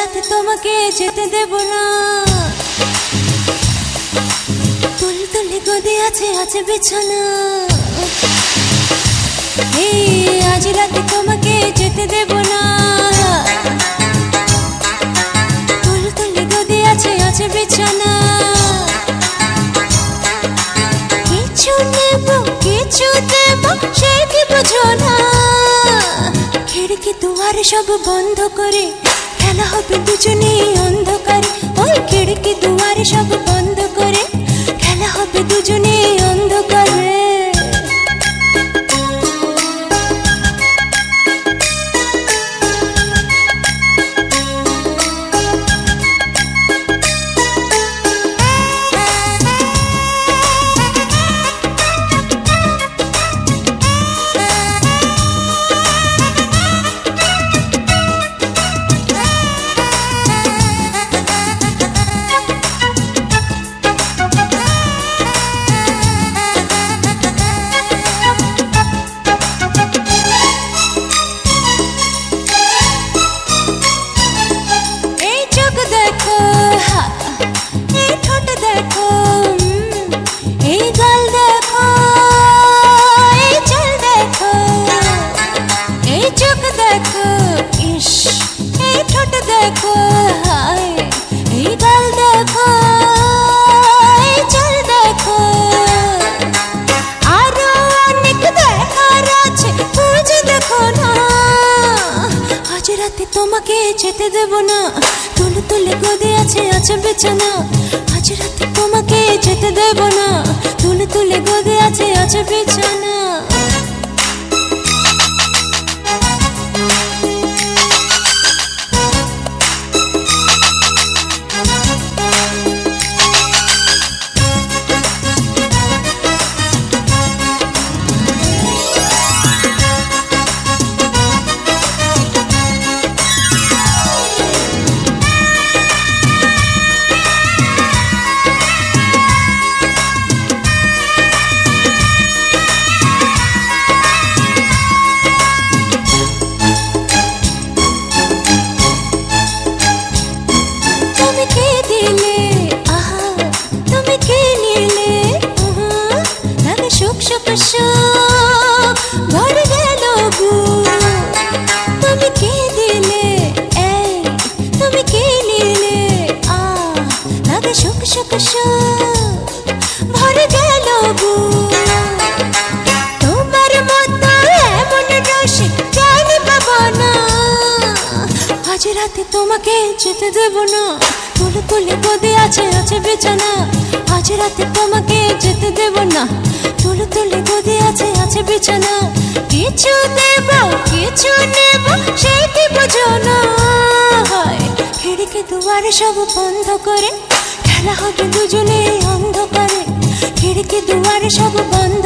রাতে তোমাকে যেতে দেব না। তুলি তুলি গদি আছে আছে বিছানা। এই আজ রাতে তোমাকে যেতে দেব না। তুলি তুলি গদি আছে আছে বিছানা। কিছু নেব কিছু দেব সে কি বুঝো না। খিড়কি দুয়ার সব বন্ধ করে খেলা হবে দুজনে অন্ধকারে। ওই খিড়কি দুয়ার সব বন্ধ করে খেলা হবে দুজনে অন্ধকারে। তোমাকে যেতে দেব না। তুলে তুলে গদি আছে আছে বিছানা। আজ রাতে তোমাকে যেতে দেব না। তুলে তুলে গদি আছে আছে বিছানা। ভরে গেল তুমি কে দিলে এই তুমি কে নিলে লাগে সুখ সুখ ভরে গেল তোমার মতো এমন রসিক জানি পাবো না। আজ রাতে তোমাকে যেতে দেব না। তুলে তুলে গদি আছে আছে বিছানা। আজ রাতে তোমাকে যেতে দেব না। তুলে তুলে গদি আছে আছে বিছানা। কিছু দেব কিছু নেব সে কি বুঝো না। খিড়কি দুয়ার সব বন্ধ করে খেলা হবে দুজনে অন্ধকারে। খিড়কি দুয়ার সব বন্ধ